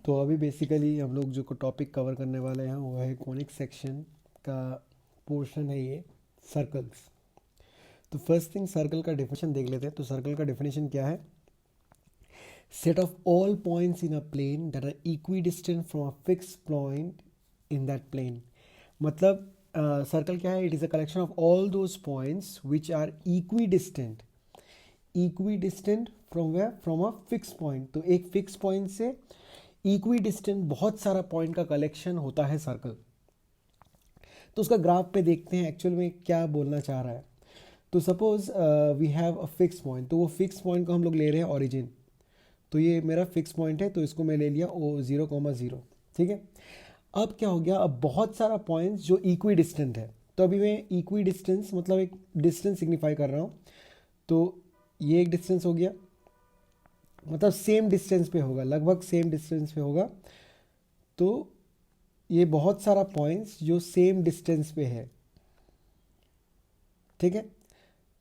तो अभी बेसिकली हम लोग जो टॉपिक कवर करने वाले हैं वो है कॉनिक सेक्शन का पोर्शन है ये, सर्कल्स। तो फर्स्ट थिंग सर्कल का डेफिनेशन देख लेते हैं। तो सर्कल का डेफिनेशन क्या है? Set of all points in a plane that are equidistant from a fix point in that plane. मतलब सर्कल क्या है? It is a collection of all those points which are equidistant from where, from a fix point. तो एक fix point से equidistant बहुत सारा point का collection होता है सर्कल। तो उसका ग्राफ पे देखते हैं एक्चुअल में क्या बोलना चाह रहा है। तो suppose we have a fix point, तो वो फिक्स पॉइंट को हम लोग ले रहे हैं ओरिजिन। तो ये मेरा फिक्स पॉइंट है, तो इसको मैं ले लिया ओ 0,0। ठीक है। अब क्या हो गया? अब बहुत सारा पॉइंट्स जो इक्वी डिस्टेंट है। तो अभी मैं इक्वी डिस्टेंस मतलब एक डिस्टेंस सिग्निफाई कर रहा हूँ। तो ये एक डिस्टेंस हो गया, मतलब सेम डिस्टेंस पे होगा, लगभग सेम डिस्टेंस पे होगा। तो ये बहुत सारा पॉइंट्स जो सेम डिस्टेंस पे है। ठीक है।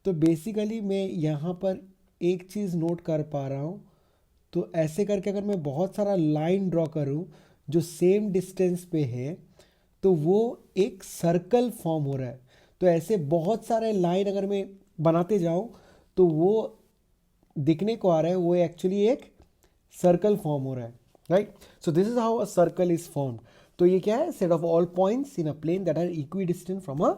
तो बेसिकली मैं यहाँ पर एक चीज़ नोट कर पा रहा हूँ। तो ऐसे करके अगर मैं बहुत सारा लाइन ड्रॉ करूँ जो सेम डिस्टेंस पे है, तो वो एक सर्कल फॉर्म हो रहा है। तो ऐसे बहुत सारे लाइन अगर मैं बनाते जाऊँ तो वो दिखने को आ रहा है वो एक्चुअली एक सर्कल फॉर्म हो रहा है, right. So this is how a circle is formed. तो ये क्या है? Set of all points in a plane that are equidistant from a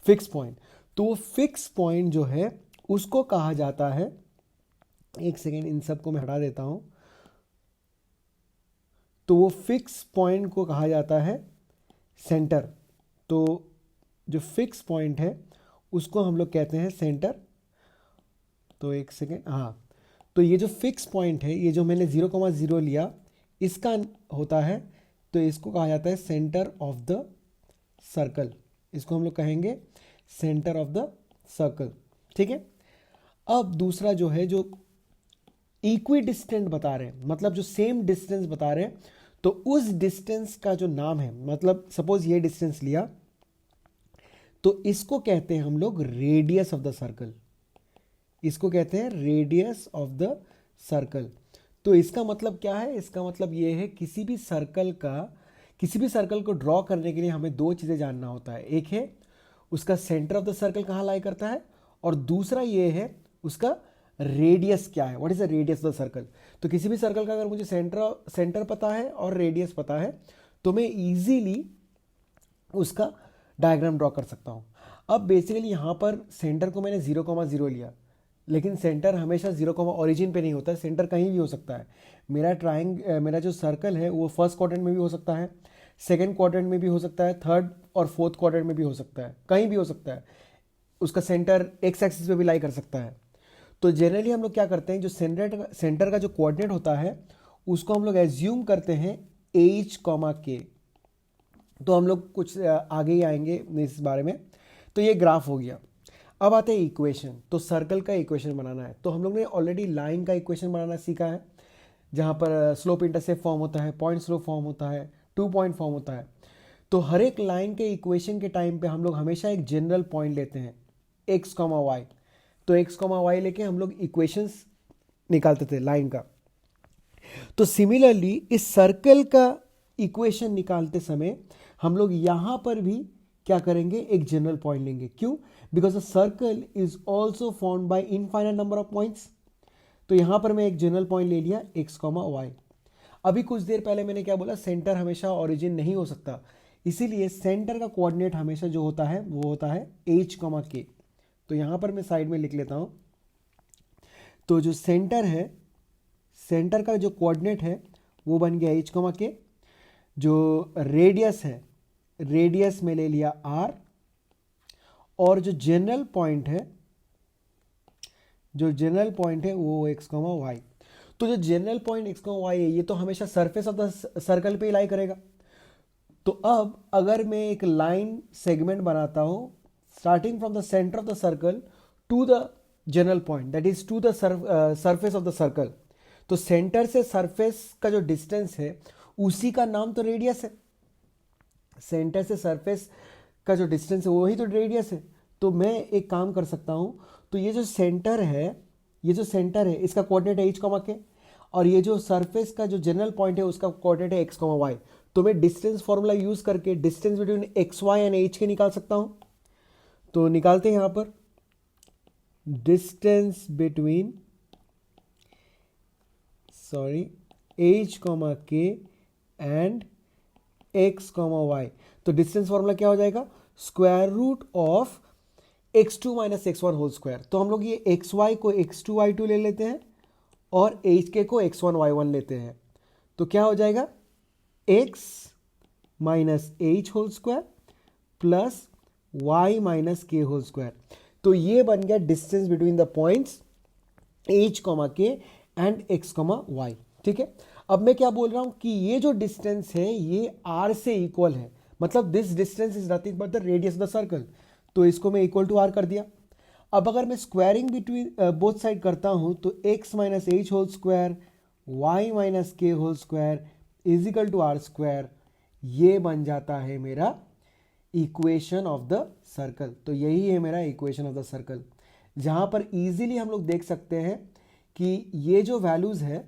fix point. तो वो फिक्स पॉइंट जो है उसको कहा जाता है, एक सेकेंड इन सबको मैं हटा देता हूं। तो वो फिक्स पॉइंट को कहा जाता है सेंटर। तो जो फिक्स पॉइंट है उसको हम लोग कहते हैं सेंटर। तो एक सेकेंड, हाँ। तो ये जो फिक्स पॉइंट है, ये जो मैंने 0,0 लिया, इसका होता है, तो इसको कहा जाता है सेंटर ऑफ द सर्कल। इसको हम लोग कहेंगे सेंटर ऑफ द सर्कल। ठीक है। अब दूसरा जो है, जो इक्वी डिस्टेंट बता रहे हैं, मतलब जो सेम डिस्टेंस बता रहे हैं, तो उस डिस्टेंस का जो नाम है, मतलब सपोज ये डिस्टेंस लिया, तो इसको कहते हैं हम लोग रेडियस ऑफ द सर्कल। इसको कहते हैं रेडियस ऑफ द सर्कल। तो इसका मतलब क्या है? इसका मतलब ये है किसी भी सर्कल को ड्रॉ करने के लिए हमें दो चीज़ें जानना होता है। एक है उसका सेंटर ऑफ द सर्कल कहाँ लाई करता है, और दूसरा ये है उसका रेडियस क्या है, what is the radius of the circle. तो किसी भी सर्कल का अगर मुझे सेंटर पता है और रेडियस पता है, तो मैं इजीली उसका डायग्राम ड्रॉ कर सकता हूँ। अब बेसिकली यहाँ पर सेंटर को मैंने 0,0 लिया, लेकिन सेंटर हमेशा 0, ओरिजिन पे नहीं होता है, सेंटर कहीं भी हो सकता है। मेरा जो सर्कल है वो फर्स्ट क्वाड्रेंट में भी हो सकता है, सेकंड क्वाड्रेंट में भी हो सकता है, थर्ड और फोर्थ क्वाड्रेंट में भी हो सकता है, कहीं भी हो सकता है। उसका सेंटर एक्स एक्सिस पे भी लाई कर सकता है। तो जनरली हम लोग क्या करते हैं, जो सेंटर का जो कोऑर्डिनेट होता है उसको हम लोग एज्यूम करते हैं H, K। तो हम लोग कुछ आगे ही आएंगे इस बारे में। तो ये ग्राफ हो गया। अब आते हैं इक्वेशन। तो सर्कल का इक्वेशन बनाना है, तो हम लोग ने ऑलरेडी लाइन का इक्वेशन बनाना सीखा है, जहाँ पर स्लोप इंटरसेप्ट फॉर्म होता है, पॉइंट स्लोप फॉर्म होता है, 2 पॉइंट फॉर्म होता है। तो हर एक लाइन के इक्वेशन के टाइम पे हम लोग हमेशा एक जनरल पॉइंट लेते हैं, x, y। तो x, y लेके हम लोग इक्वेशंस निकालते थे लाइन का। तो सिमिलरली इस सर्कल का इक्वेशन निकालते समय हम लोग यहां पर भी क्या करेंगे? एक जनरल पॉइंट लेंगे। क्यों? Because a circle is also formed by infinite number of points. तो यहां पर मैं एक जनरल पॉइंट ले लिया x, y। अभी कुछ देर पहले मैंने क्या बोला? सेंटर हमेशा ओरिजिन नहीं हो सकता, इसीलिए सेंटर का कोऑर्डिनेट हमेशा जो होता है वो होता है H, K। तो यहां पर मैं साइड में लिख लेता हूं। तो जो सेंटर है, सेंटर का जो कोऑर्डिनेट है वो बन गया H, K। जो रेडियस है, रेडियस में ले लिया R। और जो जनरल पॉइंट है, वो x, y। तो जो जनरल पॉइंट x, y है, ये तो हमेशा सरफेस ऑफ द सर्कल पे ही लाई करेगा। तो अब अगर मैं एक लाइन सेगमेंट बनाता हूं starting from the centre of the circle to the general point, that is to the surface of the circle, तो सेंटर से सरफेस का जो डिस्टेंस है उसी का नाम तो रेडियस है। सेंटर से सरफेस का जो डिस्टेंस है वही तो रेडियस है। तो मैं एक काम कर सकता हूं, तो ये जो सेंटर है इसका कोऑर्डिनेट है H, K। और ये जो सरफेस का जो जनरल पॉइंट है उसका कोऑर्डिनेट है एक्स, वाई। तो मैं डिस्टेंस फॉर्मूला यूज करके distance between x, y and h k निकाल सकता हूं। तो निकालते हैं यहां पर distance between h, k and x, y. तो डिस्टेंस फॉर्मूला क्या हो जाएगा, square root of x2 minus x1 whole square. तो हम लोग ये xy को x2 y2 ले लेते हैं और hk को x1 y1 लेते हैं। तो क्या हो जाएगा, x minus H whole square plus y minus के होल स्क्वायर। तो ये बन गया distance between the points h, k and x, y। ठीक है, अब मैं क्या बोल रहा हूं कि ये जो डिस्टेंस है ये r से इक्वल है, मतलब this distance is nothing but the radius of the circle. तो इसको मैं इक्वल टू आर कर दिया। अब अगर मैं स्क्वायरिंग बिटवीन बोथ साइड करता हूं तो x minus H whole square, Y minus के whole square is equal to R square. ये बन जाता है मेरा इक्वेशन ऑफ द सर्कल। तो यही है मेरा इक्वेशन ऑफ द सर्कल, जहां पर इजीली हम लोग देख सकते हैं कि ये जो वैल्यूज है,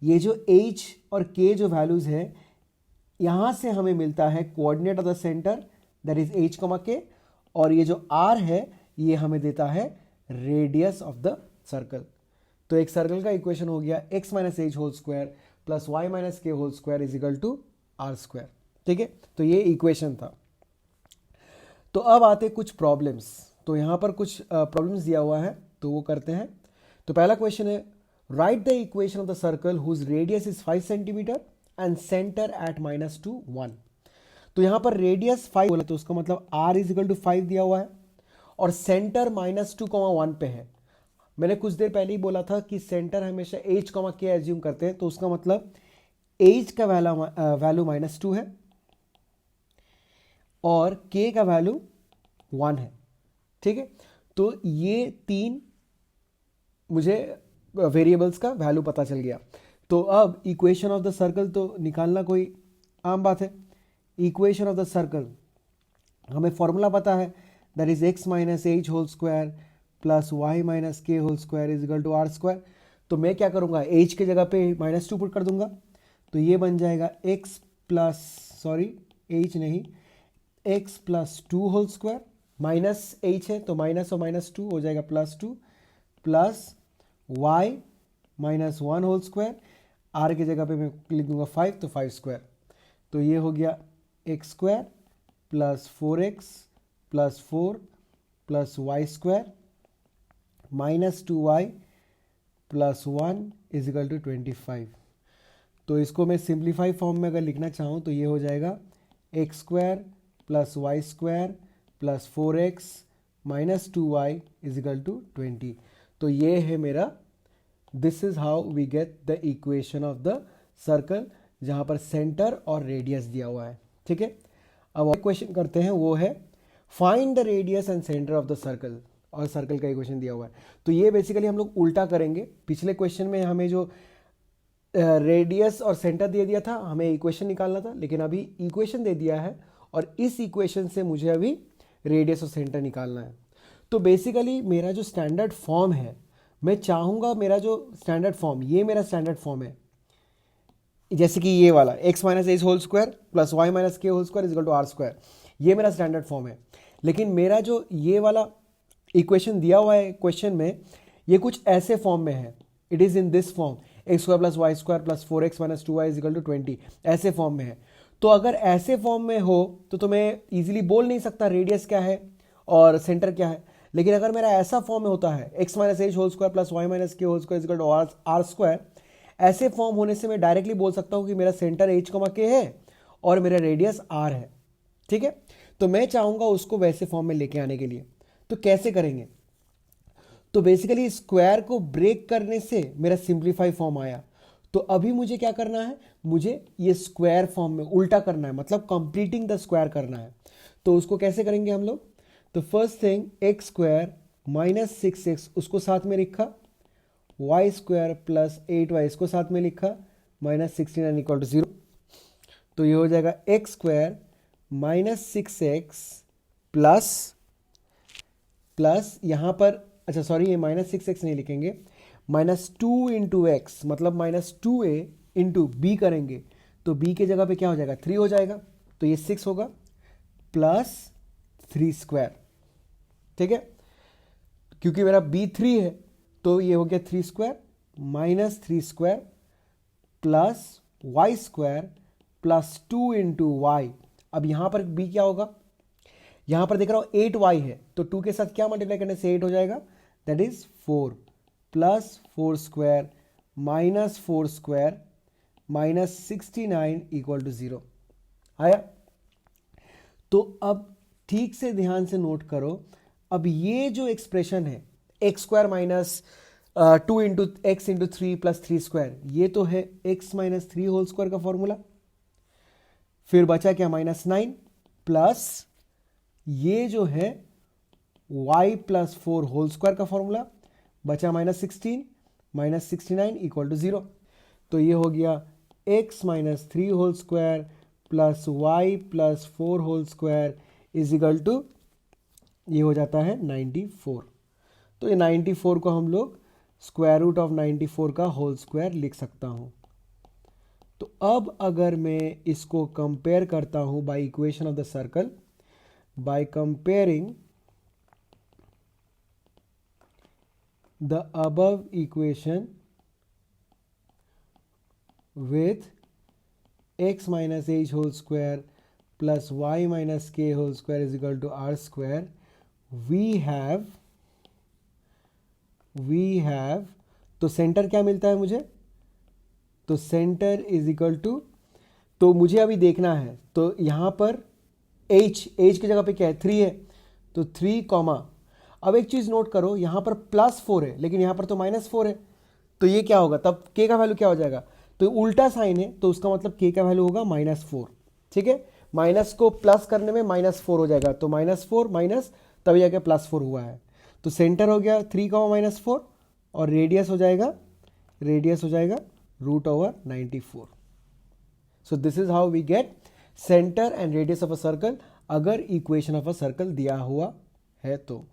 ये जो h और k जो वैल्यूज है, यहां से हमें मिलता है coordinate of the centre that is h, k, और ये जो r है ये हमें देता है रेडियस ऑफ द सर्कल। तो एक सर्कल का इक्वेशन हो गया x minus H whole square plus Y minus के whole square is equal to R square. ठीक है, तो ये इक्वेशन था। तो अब आते कुछ प्रॉब्लम्स। तो यहां पर कुछ प्रॉब्लम्स दिया हुआ है, तो वो करते हैं। तो पहला क्वेश्चन है, write the equation of the circle whose radius is 5 centimetre and centre at -2 1। तो यहां पर रेडियस 5 बोला, तो उसका मतलब r इज इक्वल टू 5 दिया हुआ है और सेंटर -2, 1 पे है। मैंने कुछ देर पहले ही बोला था कि सेंटर हमेशा h, k एज्यूम करते हैं, तो उसका मतलब h का वैल्यू -2 है और k का वैल्यू 1 है। ठीक है, तो ये तीन मुझे वेरिएबल्स का वैल्यू पता चल गया। तो अब इक्वेशन ऑफ द सर्कल तो निकालना कोई आम बात है। इक्वेशन ऑफ द सर्कल हमें फॉर्मूला पता है, that is x minus H whole square plus Y minus के whole square is equal to R square. तो मैं क्या करूंगा, h के जगह पे -2 पुट कर दूंगा। तो ये बन जाएगा x प्लस h नहीं, x plus 2 whole square, minus h है तो माइनस और -2 हो जाएगा +2 plus y minus 1 whole square, r की जगह पे मैं लिख दूंगा 5, तो 5 स्क्वायर। तो ये हो गया x square plus 4x plus 4 plus y square minus 2y plus 1 is equal to 25। तो इसको मैं सिंप्लीफाई फॉर्म में अगर लिखना चाहूँ तो ये हो जाएगा x square plus y square plus 4x minus 2y is equal to 20। तो ये है मेरा, this is how we get the equation of the circle, जहां पर सेंटर और रेडियस दिया हुआ है। ठीक है, अब क्वेश्चन करते हैं, वो है find the radius and centre of the circle, और सर्कल का इक्वेशन दिया हुआ है। तो ये बेसिकली हम लोग उल्टा करेंगे। पिछले क्वेश्चन में हमें जो रेडियस और सेंटर दे दिया था, हमें इक्वेशन निकालना था, लेकिन अभी इक्वेशन दे दिया है और इस इक्वेशन से मुझे अभी रेडियस और सेंटर निकालना है। तो बेसिकली मेरा जो स्टैंडर्ड फॉर्म है, मैं चाहूंगा मेरा जो स्टैंडर्ड फॉर्म, ये मेरा स्टैंडर्ड फॉर्म है, जैसे कि ये वाला x minus H whole square plus Y minus के whole square equal to R square, ये मेरा स्टैंडर्ड फॉर्म है। लेकिन मेरा जो ये वाला इक्वेशन दिया हुआ है क्वेश्चन में, ये कुछ ऐसे फॉर्म में है, it is in this form, x square plus y square plus 4x minus 2y is equal to 20, ऐसे फॉर्म में है। तो अगर ऐसे फॉर्म में हो तो मैं इजीली बोल नहीं सकता रेडियस क्या है और सेंटर क्या है। लेकिन अगर मेरा ऐसा फॉर्म में होता है, X minus H whole square plus Y minus के whole square is equal to R square, ऐसे फॉर्म होने से मैं डायरेक्टली बोल सकता हूं कि मेरा सेंटर h, k है और मेरा रेडियस r है। ठीक है, तो मैं चाहूंगा उसको वैसे फॉर्म में लेके आने के लिए। तो कैसे करेंगे, तो बेसिकली स्क्वायर को ब्रेक करने से मेरा सिंप्लीफाई फॉर्म आया। तो अभी मुझे क्या करना है, मुझे ये स्क्वायर फॉर्म में उल्टा करना है, मतलब कंप्लीटिंग द स्क्वायर करना है। तो उसको कैसे करेंगे हम लोग, तो first thing x square minus 6x उसको साथ में लिखा, वाई स्क्वायर प्लस 8y इसको साथ में लिखा, माइनस 69 इक्वल टू 0। तो ये हो जाएगा x square minus 6x plus यहां पर, अच्छा सॉरी, ये माइनस 6x नहीं लिखेंगे, -2 इंटू एक्स मतलब -2a इंटू बी करेंगे तो b के जगह पे क्या हो जाएगा 3 हो जाएगा, तो ये 6 होगा प्लस 3 स्क्वायर, ठीक है, क्योंकि मेरा b 3 है तो ये हो गया 3 square minus 3 square plus y square plus 2 into y. अब यहां पर b क्या होगा, यहां पर देख रहा हूं 8y है तो 2 के साथ क्या मल्टीप्लाई करने से 8 हो जाएगा, that is 4 plus 4 square minus 4 square minus 69 equal to 0 आया। तो अब ठीक से ध्यान से नोट करो, अब ये जो एक्सप्रेशन है x square minus 2 into x into 3 plus 3 square, ये तो है एक्स माइनस 3 होल स्क्वायर का फॉर्मूला। फिर बचा क्या -9 प्लस ये जो है y प्लस 4 होल स्क्वायर का फॉर्मूला, बचा -16 माइनस 69 इक्वल टू 0। तो ये हो गया x minus 3 whole square plus y plus 4 whole square is equal to, ये हो जाता है 94। तो ये 94 को हम लोग स्क्वायर रूट ऑफ 94 का होल स्क्वायर लिख सकता हूं। तो अब अगर मैं इसको कंपेयर करता हूं by equation of the circle, by comparing the above equation with x minus h whole square plus y minus k whole square is equal to r square, we have तो सेंटर क्या मिलता है मुझे, तो centre is equal to, तो मुझे अभी देखना है तो यहां पर h की जगह पे क्या है 3 है, तो 3 कॉमा, अब एक चीज नोट करो यहां पर +4 है लेकिन यहां पर तो -4 है, तो ये क्या होगा तब k का वैल्यू क्या हो जाएगा, तो उल्टा साइन है तो उसका मतलब k का वैल्यू होगा -4, ठीक है, माइनस को प्लस करने में -4 हो जाएगा, तो -4 माइनस तभी जाके +4 हुआ है। तो सेंटर हो गया 3 -4 और रेडियस हो जाएगा √94। So this is how we get centre and radius of a circle अगर इक्वेशन ऑफ अ सर्कल दिया हुआ है तो।